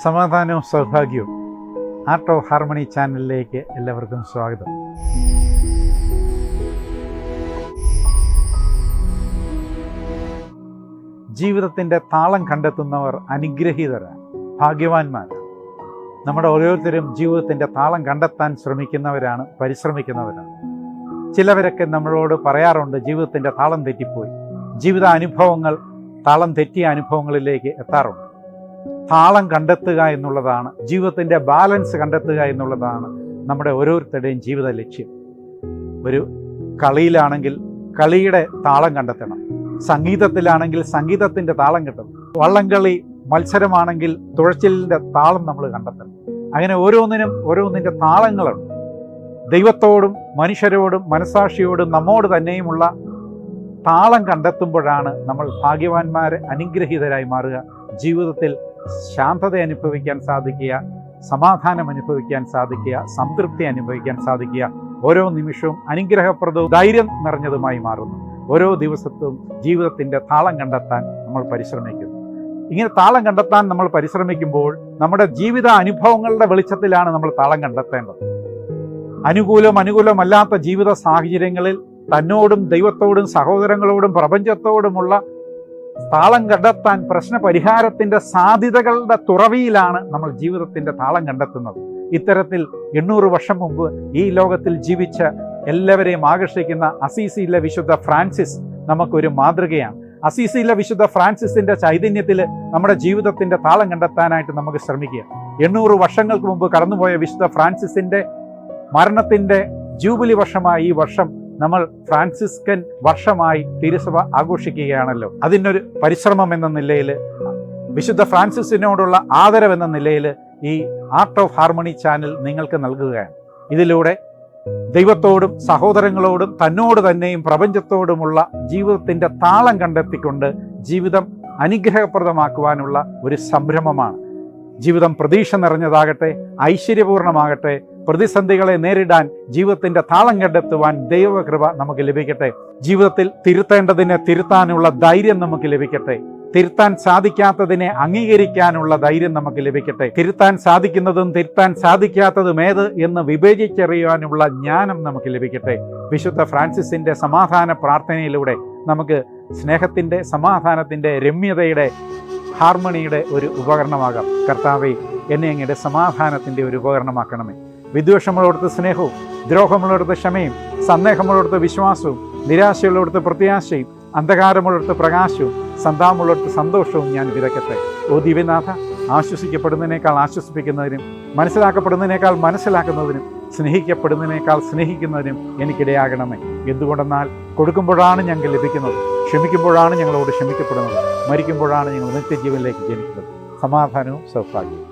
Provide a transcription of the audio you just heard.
സമാധാനവും സൗഭാഗ്യവും art of harmony ചാനലിലേക്ക് എല്ലാവർക്കും സ്വാഗതം. ജീവിതത്തിൻ്റെ താളം കണ്ടെത്തുന്നവർ അനുഗ്രഹീതരാണ്, ഭാഗ്യവാന്മാരാണ്. നമ്മുടെ ഓരോരുത്തരും ജീവിതത്തിൻ്റെ താളം കണ്ടെത്താൻ ശ്രമിക്കുന്നവരാണ്, പരിശ്രമിക്കുന്നവരാണ്. ചിലവരൊക്കെ നമ്മളോട് പറയാറുണ്ട്, ജീവിതത്തിൻ്റെ താളം തെറ്റിപ്പോയി. ജീവിത അനുഭവങ്ങൾ താളം തെറ്റിയ അനുഭവങ്ങളിലേക്ക് എത്താറുണ്ട്. താളം കണ്ടെത്തുക എന്നുള്ളതാണ്, ജീവിതത്തിൻ്റെ ബാലൻസ് കണ്ടെത്തുക എന്നുള്ളതാണ് നമ്മുടെ ഓരോരുത്തരുടെയും ജീവിത ലക്ഷ്യം. ഒരു കളിയിലാണെങ്കിൽ കളിയുടെ താളം കണ്ടെത്തണം, സംഗീതത്തിലാണെങ്കിൽ സംഗീതത്തിൻ്റെ താളം കിട്ടണം, വള്ളംകളി മത്സരമാണെങ്കിൽ തുഴച്ചിലിൻ്റെ താളം നമ്മൾ കണ്ടെത്തണം. അങ്ങനെ ഓരോന്നിൻ്റെ താളങ്ങളുണ്ട്. ദൈവത്തോടും മനുഷ്യരോടും മനസാക്ഷിയോടും നമ്മോട് തന്നെയുമുള്ള താളം കണ്ടെത്തുമ്പോഴാണ് നമ്മൾ ഭാഗ്യവാന്മാരെ അനുഗ്രഹീതരായി മാറുക. ജീവിതത്തിൽ ശാന്തത അനുഭവിക്കാൻ സാധിക്കുക, സമാധാനം അനുഭവിക്കാൻ സാധിക്കുക, സംതൃപ്തി അനുഭവിക്കാൻ സാധിക്കുക. ഓരോ നിമിഷവും അനുഗ്രഹപ്രദവും ധൈര്യം നിറഞ്ഞതുമായി മാറുന്നു. ഓരോ ദിവസത്തും ജീവിതത്തിൻ്റെ താളം കണ്ടെത്താൻ നമ്മൾ പരിശ്രമിക്കുന്നു. ഇങ്ങനെ താളം കണ്ടെത്താൻ നമ്മൾ പരിശ്രമിക്കുമ്പോൾ നമ്മുടെ ജീവിത അനുഭവങ്ങളുടെ വെളിച്ചത്തിലാണ് നമ്മൾ താളം കണ്ടെത്തേണ്ടത്. അനുകൂലമല്ലാത്ത ജീവിത സാഹചര്യങ്ങളിൽ തന്നോടും ദൈവത്തോടും സഹോദരങ്ങളോടും പ്രപഞ്ചത്തോടുമുള്ള താളം കണ്ടെത്താൻ പ്രശ്നപരിഹാരത്തിൻ്റെ സാധ്യതകളുടെ തുറവിയിലാണ് നമ്മൾ ജീവിതത്തിൻ്റെ താളം കണ്ടെത്തുന്നത്. ഇത്തരത്തിൽ 800 വർഷം മുമ്പ് ഈ ലോകത്തിൽ ജീവിച്ച എല്ലാവരെയും ആകർഷിക്കുന്ന അസീസിയിലെ വിശുദ്ധ ഫ്രാൻസിസ് നമുക്കൊരു മാതൃകയാണ്. അസീസിയിലെ വിശുദ്ധ ഫ്രാൻസിസിൻ്റെ ചൈതന്യത്തിൽ നമ്മുടെ ജീവിതത്തിൻ്റെ താളം കണ്ടെത്താനായിട്ട് നമുക്ക് ശ്രമിക്കുക. 800 വർഷങ്ങൾക്ക് മുമ്പ് കടന്നുപോയ വിശുദ്ധ ഫ്രാൻസിസിൻ്റെ മരണത്തിൻ്റെ ജൂബിലി വർഷമായ ഈ വർഷം നമ്മൾ ഫ്രാൻസിസ്കൻ വർഷമായി തിരുസഭ ആഘോഷിക്കുകയാണല്ലോ. അതിനൊരു പരിശ്രമം എന്ന നിലയിൽ, വിശുദ്ധ ഫ്രാൻസിസിനോടുള്ള ആദരവെന്ന നിലയിൽ ഈ ആർട്ട് ഓഫ് ഹാർമണി ചാനൽ നിങ്ങൾക്ക് നൽകുകയാണ്. ഇതിലൂടെ ദൈവത്തോടും സഹോദരങ്ങളോടും തന്നോട് തന്നെയും പ്രപഞ്ചത്തോടുമുള്ള ജീവിതത്തിൻ്റെ താളം കണ്ടെത്തിക്കൊണ്ട് ജീവിതം അനുഗ്രഹപ്രദമാക്കുവാനുള്ള ഒരു സംരംഭമാണ്. ജീവിതം പ്രതീക്ഷ നിറഞ്ഞതാകട്ടെ, ഐശ്വര്യപൂർണമാകട്ടെ. പ്രതിസന്ധികളെ നേരിടാൻ ജീവിതത്തിൻ്റെ താളം കണ്ടെത്തുവാൻ ദൈവകൃപ നമുക്ക് ലഭിക്കട്ടെ. ജീവിതത്തിൽ തിരുത്തേണ്ടതിനെ തിരുത്താനുള്ള ധൈര്യം നമുക്ക് ലഭിക്കട്ടെ. തിരുത്താൻ സാധിക്കാത്തതിനെ അംഗീകരിക്കാനുള്ള ധൈര്യം നമുക്ക് ലഭിക്കട്ടെ. തിരുത്താൻ സാധിക്കുന്നതും തിരുത്താൻ സാധിക്കാത്തതും ഏത് എന്ന് വിവേചിച്ചറിയാനുള്ള ജ്ഞാനം നമുക്ക് ലഭിക്കട്ടെ. വിശുദ്ധ ഫ്രാൻസിസിൻ്റെ സമാധാന പ്രാർത്ഥനയിലൂടെ നമുക്ക് സ്നേഹത്തിൻ്റെ, സമാധാനത്തിൻ്റെ, രമ്യതയുടെ, ഹാർമണിയുടെ ഒരു ഉപകരണമാകാം. കർത്താവേ, എന്നെ അങ്ങയുടെ സമാധാനത്തിൻ്റെ ഒരു ഉപകരണമാക്കണമേ. വിദ്വേഷമുള്ളടത്ത് സ്നേഹവും, ദ്രോഹമുള്ളടത്ത് ക്ഷമയും, സന്ദേഹമുള്ളടത്ത് വിശ്വാസവും, നിരാശയുള്ളടത്ത് പ്രത്യാശയും, അന്ധകാരമുള്ളടത്ത് പ്രകാശവും, സന്താപമുള്ളടത്ത് സന്തോഷവും ഞാൻ വിതയ്ക്കട്ടെ. ഓ ദിവ്യനാഥ, ആശ്വസിക്കപ്പെടുന്നതിനേക്കാൾ ആശ്വസിപ്പിക്കുന്നതിനും മനസ്സിലാക്കപ്പെടുന്നതിനേക്കാൾ മനസ്സിലാക്കുന്നതിനും സ്നേഹിക്കപ്പെടുന്നതിനേക്കാൾ സ്നേഹിക്കുന്നതിനും എനിക്കിടയാകണമേ. എന്തുകൊണ്ടെന്നാൽ കൊടുക്കുമ്പോഴാണ് ഞങ്ങൾ ലഭിക്കുന്നത്, ക്ഷമിക്കുമ്പോഴാണ് ഞങ്ങളോട് ക്ഷമിക്കപ്പെടുന്നത്, മരിക്കുമ്പോഴാണ് ഞങ്ങൾ നിത്യജീവനിലേക്ക് ജനിക്കുന്നത്. സമാധാനവും സൗഭാഗ്യവും.